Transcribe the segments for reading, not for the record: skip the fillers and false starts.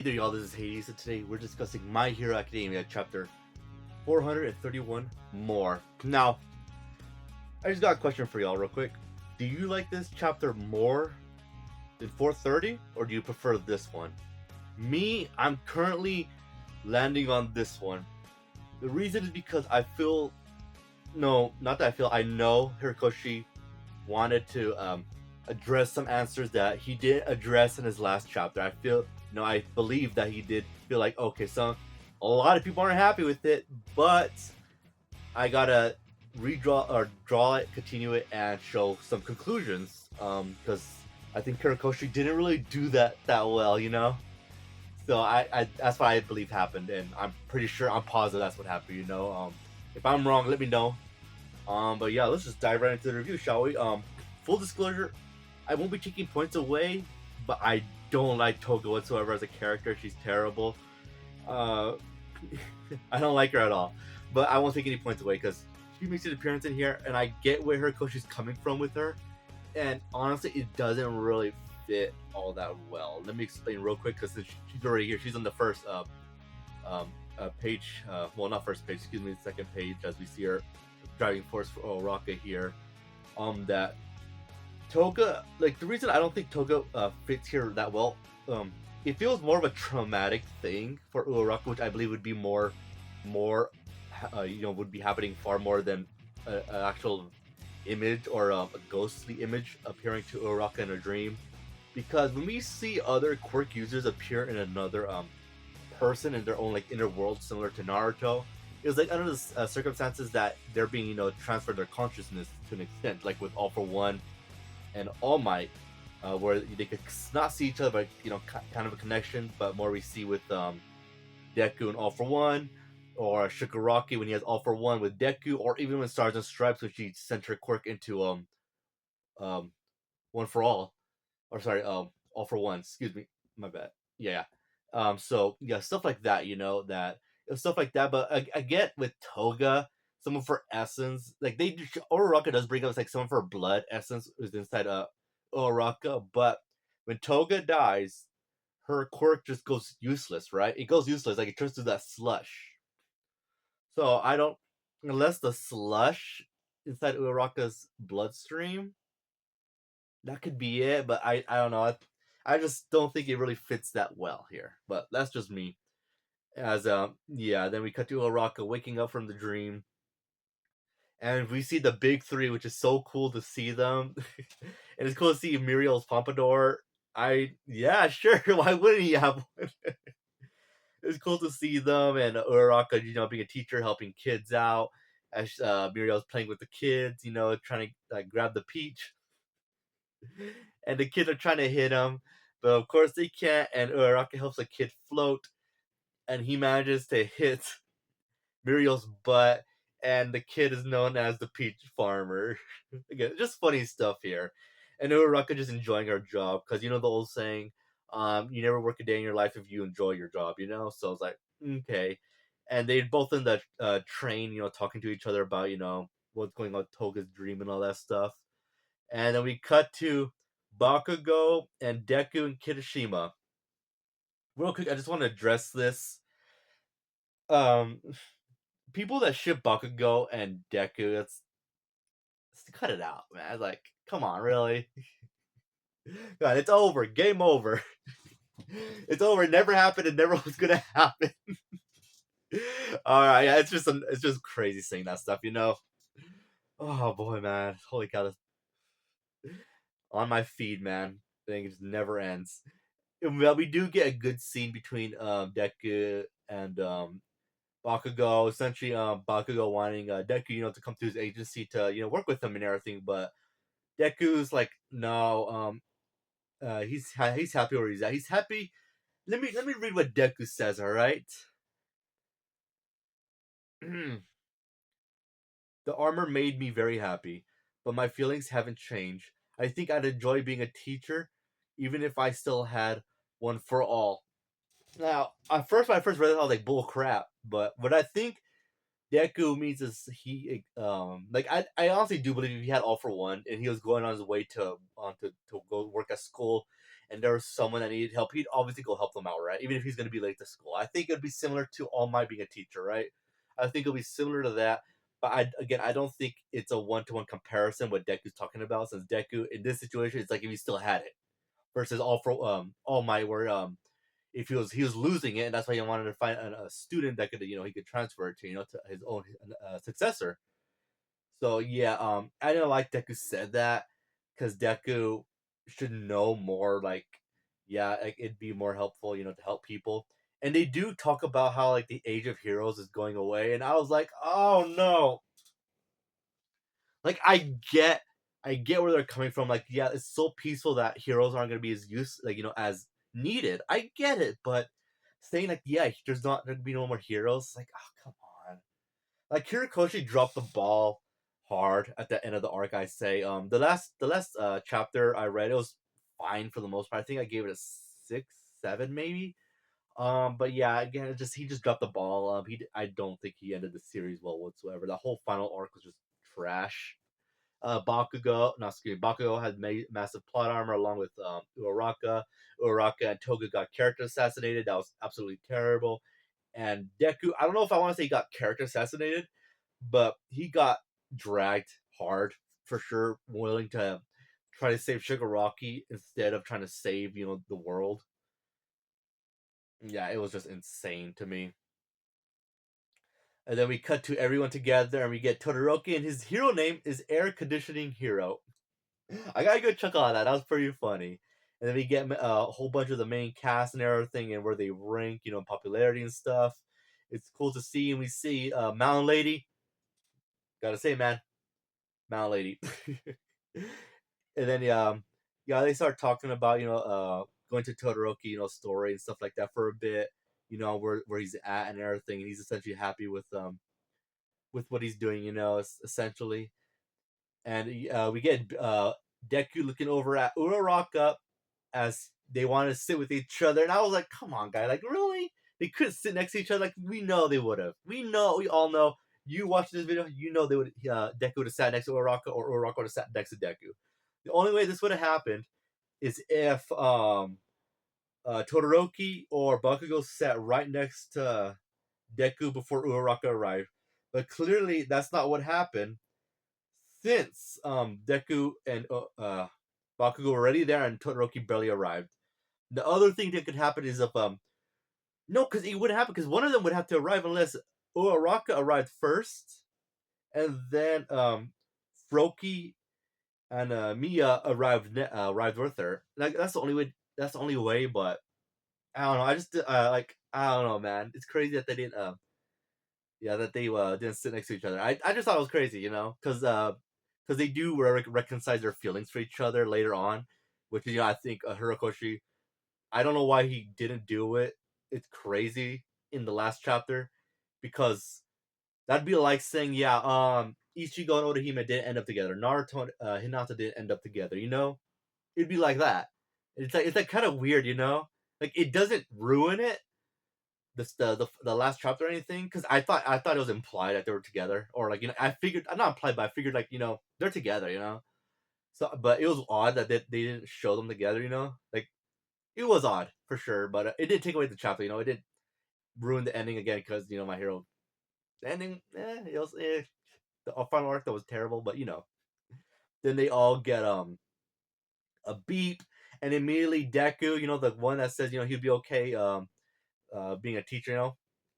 Hey there, y'all. This is Hades, and today we're discussing My Hero Academia chapter 431 more. Now, I just got a question for y'all, real quick. Do you like this chapter more than 430, or do you prefer this one? Me, I'm currently landing on this one. The reason is because I feel, no, not that I feel, I know Hirikoshi wanted to address some answers that he didn't address in his last chapter. I believe that he did feel like, okay, so a lot of people aren't happy with it, but I gotta redraw or draw it, continue it, and show some conclusions. Because I think Kurikoshi didn't really do that well. So I that's what I believe happened, and I'm pretty sure, I'm positive that's what happened. If I'm wrong, let me know. But yeah, let's just dive right into the review, shall we? Full disclosure, I won't be taking points away, but I don't like Toga whatsoever as a character. She's terrible. Uh, I don't like her at all. But I won't take any points away because she makes an appearance in here, and I get where her coach is coming from with her. And honestly, it doesn't really fit all that well. Let me explain real quick because she's already here. She's on the first um, page. Well, not first page. Excuse me, the second page, as we see her driving force for Oraka here. That Toga, like the reason I don't think Toga fits here that well, it feels more of a traumatic thing for Uraraka, which I believe would be would be happening far more than an actual image or a ghostly image appearing to Uraraka in a dream. Because when we see other quirk users appear in another person in their own like inner world, similar to Naruto, it was like under the circumstances that they're being transferred their consciousness to an extent, like with All for One and All Might, where they could not see each other, but kind of a connection. But more we see with Deku and All for One, or Shigaraki when he has All for One with Deku, or even with Stars and Stripes when she sent her quirk into um One for All, or sorry, All for One. Excuse me, my bad. Yeah. So yeah, stuff like that. Stuff like that. But I get with Toga, some of her essence, like Uraraka does bring up like some of her blood essence is inside Uraraka, but when Toga dies, her quirk just goes useless, right? It goes useless, like it turns to that slush. So I don't, unless the slush inside Uraraka's bloodstream, that could be it. But I don't know. I just don't think it really fits that well here. But that's just me. As yeah, then we cut to Uraraka waking up from the dream, and we see the big three, which is so cool to see them. And it's cool to see Muriel's pompadour. Yeah, sure. Why wouldn't he have one? It's cool to see them, and Uraraka, being a teacher, helping kids out. As Muriel's playing with the kids, trying to like grab the peach, and the kids are trying to hit him, but of course they can't. And Uraraka helps the kid float, and he manages to hit Muriel's butt, and the kid is known as the Peach Farmer. Again, just funny stuff here. And Uraraka just enjoying her job, because the old saying, you never work a day in your life if you enjoy your job. So it's like, okay. And they both in the train, talking to each other about, what's going on with Toga's dream and all that stuff. And then we cut to Bakugo and Deku and Kirishima. Real quick, I just want to address this. Um, People that ship Bakugo and Deku, let's cut it out, man. Like, come on, really? God, it's over. Game over. It's over. It never happened. It never was gonna happen. All right, yeah, it's just crazy saying that stuff. Oh boy, man. Holy cow! On my feed, man. Thing just never ends. Well, we do get a good scene between Deku and Bakugo. Essentially, Bakugo wanting Deku, to come to his agency to work with him and everything, but Deku's like, no, he's happy where he's at. He's happy. Let me read what Deku says. All right. The armor made me very happy, but my feelings haven't changed. I think I'd enjoy being a teacher, even if I still had one for all. Now, at first, when I first read it, I was like, bull crap. But what I think Deku means is he like I honestly do believe if he had All for One and he was going on his way to go work at school, and there was someone that needed help, he'd obviously go help them out, right? Even if he's gonna be late to school. I think it'd be similar to All Might being a teacher, right? I think it'll be similar to that. But I don't think it's a one-to-one comparison what Deku's talking about, since Deku in this situation it's like if he still had it versus All Might where if he was losing it, and that's why he wanted to find a student that could he could transfer it to to his own successor. So yeah, I didn't like Deku said that because Deku should know more. Like, yeah, like it'd be more helpful, to help people. And they do talk about how like the Age of Heroes is going away, and I was like, oh no, like I get where they're coming from. Like, yeah, it's so peaceful that heroes aren't gonna be as like as needed. I get it, but saying like, yeah, there's not gonna be no more heroes, like, oh come on. Like Hirikoshi dropped the ball hard at the end of the arc. I say, the last chapter I read, it was fine for the most part. I think I gave it a 6, 7 maybe. But yeah, again, he just dropped the ball. I don't think he ended the series well whatsoever. The whole final arc was just trash. Bakugo had massive plot armor along with Uraraka. Uraraka and Toga got character assassinated. That was absolutely terrible. And Deku, I don't know if I want to say he got character assassinated, but he got dragged hard for sure, willing to try to save Shigaraki instead of trying to save, the world. Yeah, it was just insane to me. And then we cut to everyone together and we get Todoroki, and his hero name is Air Conditioning Hero. I got a good chuckle on that. That was pretty funny. And then we get a whole bunch of the main cast and everything, and where they rank, popularity and stuff. It's cool to see, and we see Mountain Lady. Gotta say, man, Mountain Lady. And then yeah, they start talking about going to Todoroki, story and stuff like that for a bit. Where he's at and everything, and he's essentially happy with what he's doing. Essentially, and we get Deku looking over at Uraraka as they want to sit with each other, and I was like, "Come on, guy! Like, really? They couldn't sit next to each other? Like, we know they would have. We all know. You watching this video, they would. Deku would have sat next to Uraraka, or Uraraka would have sat next to Deku. The only way this would have happened is if Todoroki or Bakugo sat right next to Deku before Uraraka arrived, but clearly that's not what happened since Deku and Bakugo were already there and Todoroki barely arrived. The other thing that could happen is if no, because it wouldn't happen because one of them would have to arrive unless Uraraka arrived first, and then Froki and Mia arrived with her. Like that's the only way. That's the only way. But I don't know. I just like I don't know, man. It's crazy that they didn't. Yeah, that they didn't sit next to each other. I just thought it was crazy, because they do reconcile their feelings for each other later on, which is I think Hirokoshi. I don't know why he didn't do it. It's crazy in the last chapter, because that'd be like saying, yeah, Ichigo and Orihime didn't end up together. Naruto and Hinata didn't end up together. It'd be like that. It's like kind of weird, Like it doesn't ruin it, the last chapter or anything, because I thought it was implied that they were together, or like I figured, not implied, but I figured like they're together, So, but it was odd that they didn't show them together, like it was odd for sure, but it did take away the chapter, it did ruin the ending again because my hero, the ending, it was the final arc that was terrible, but then they all get a beep, and immediately Deku, the one that says he'd be okay being a teacher,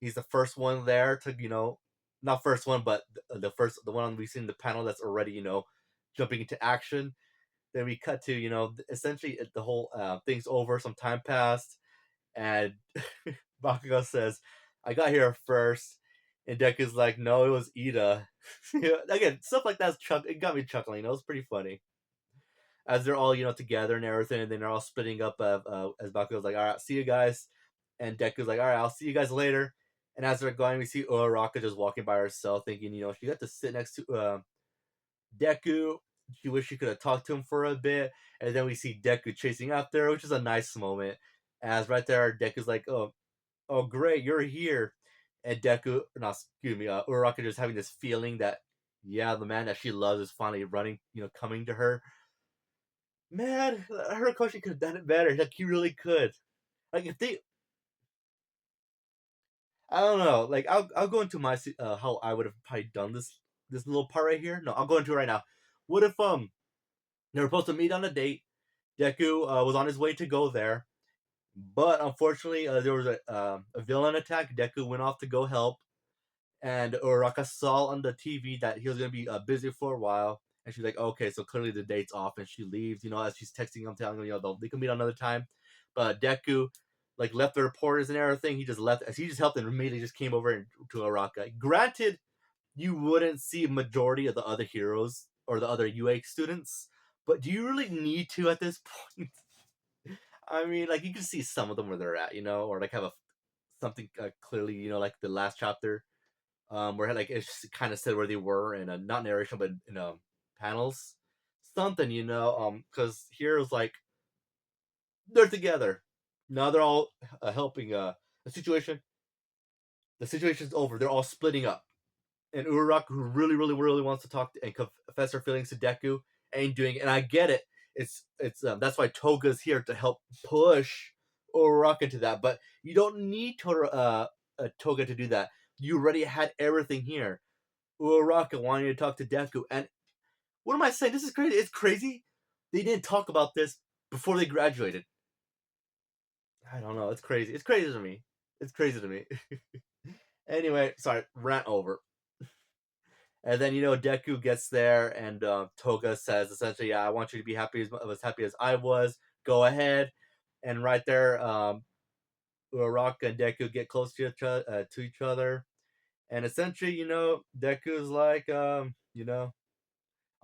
he's the first one there to not first one, but the one we see in the panel that's already jumping into action. Then we cut to essentially the whole thing's over. Some time passed, and Bakugo says, "I got here first," and Deku's like, "No, it was Ida." Again, stuff like that's it got me chuckling. It was pretty funny as they're all together and everything, and then they're all splitting up. As Bakugo's like, "All right, see you guys," and Deku's like, "All right, I'll see you guys later." And as they're going, we see Uraraka just walking by herself, thinking, she got to sit next to Deku. She wished she could have talked to him for a bit, and then we see Deku chasing after her, which is a nice moment. As right there, Deku's like, "Oh, great, you're here," and Deku, no, excuse me, Uraraka just having this feeling that, yeah, the man that she loves is finally running, coming to her. Man, Horikoshi could have done it better. Like he really could. Like if they, I don't know. Like I'll go into my how I would have probably done this little part right here. No, I'll go into it right now. What if they were supposed to meet on a date? Deku was on his way to go there, but unfortunately there was a villain attack. Deku went off to go help, and Uraka saw on the TV that he was gonna be busy for a while, and she's like, okay, so clearly the date's off, and she leaves. As she's texting him, telling him, they can meet another time. But Deku, like, left the reporters and everything. He just left, as he just helped and immediately just came over to Uraka. Granted, you wouldn't see a majority of the other heroes or the other UA students, but do you really need to at this point? I mean, like you can see some of them where they're at, or like have a something clearly, like the last chapter where like it kind of said where they were in a not narration but in panels, something, because here's like they're together now, they're all helping a situation. The situation's over. They're all splitting up, and Uraraka, who really, really, really wants to talk and confess her feelings to Deku, ain't doing it. And I get it. It's that's why Toga's here to help push Uraraka to that. But you don't need Toga to do that. You already had everything here. Uraraka wanting to talk to Deku. And what am I saying? This is crazy. It's crazy. They didn't talk about this before they graduated. I don't know. It's crazy. It's crazy to me. It's crazy to me. Anyway, sorry, rant over. And then Deku gets there, and Toga says essentially, "Yeah, I want you to be as happy as I was. Go ahead." And right there, Uraraka and Deku get close to each other, and essentially, Deku's like,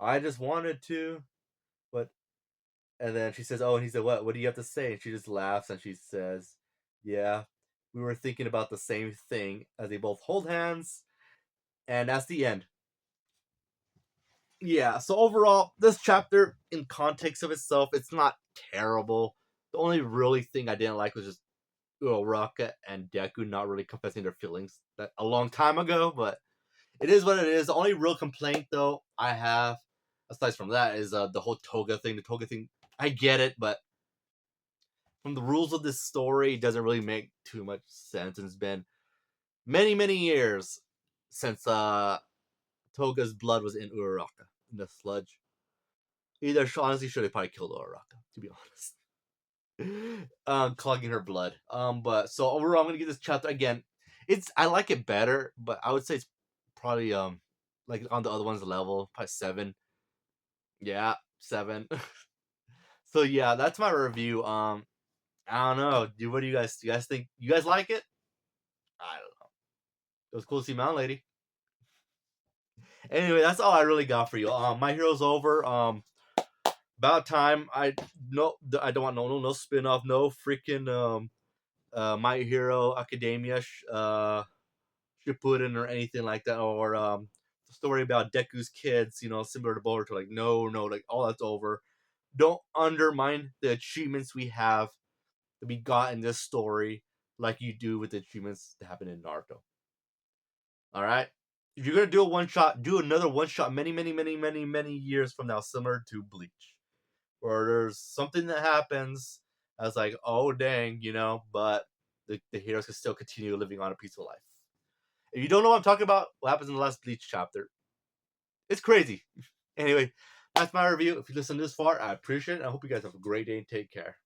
I just wanted to, but and then she says, "Oh," and he said, "What? What do you have to say?" And she just laughs and she says, "Yeah, we were thinking about the same thing." As they both hold hands, and that's the end. Yeah. So overall, this chapter, in context of itself, it's not terrible. The only really thing I didn't like was just Uraraka and Deku not really confessing their feelings that a long time ago, but it is what it is. The only real complaint though I have, aside from that, is the whole Toga thing. The Toga thing, I get it, but from the rules of this story, it doesn't really make too much sense. And it's been many, many years since Toga's blood was in Uraraka in the sludge. Either honestly should have probably killed Uraraka, to be honest. Clogging her blood. But so overall, I'm gonna give this chapter again. I like it better, but I would say it's probably like on the other one's level, probably 7. Yeah, 7. So yeah, that's my review. I don't know. What do you guys think? You guys like it? I don't know. It was cool to see Mountain Lady. Anyway, that's all I really got for you. My Hero's over. About time. I don't want no spin off, no freaking My Hero Academia Shippuden or anything like that, or the story about Deku's kids, similar to Boruto. Like no, like all that's over. Don't undermine the achievements we have that we got in this story, like you do with the achievements that happen in Naruto. All right. If you're gonna do a one shot, do another one shot many, many, many, many, many years from now, similar to Bleach, or there's something that happens. I was like, oh dang, but the heroes can still continue living on a peaceful life. If you don't know what I'm talking about, what happens in the last Bleach chapter, it's crazy. Anyway, that's my review. If you listen this far, I appreciate it. I hope you guys have a great day and take care.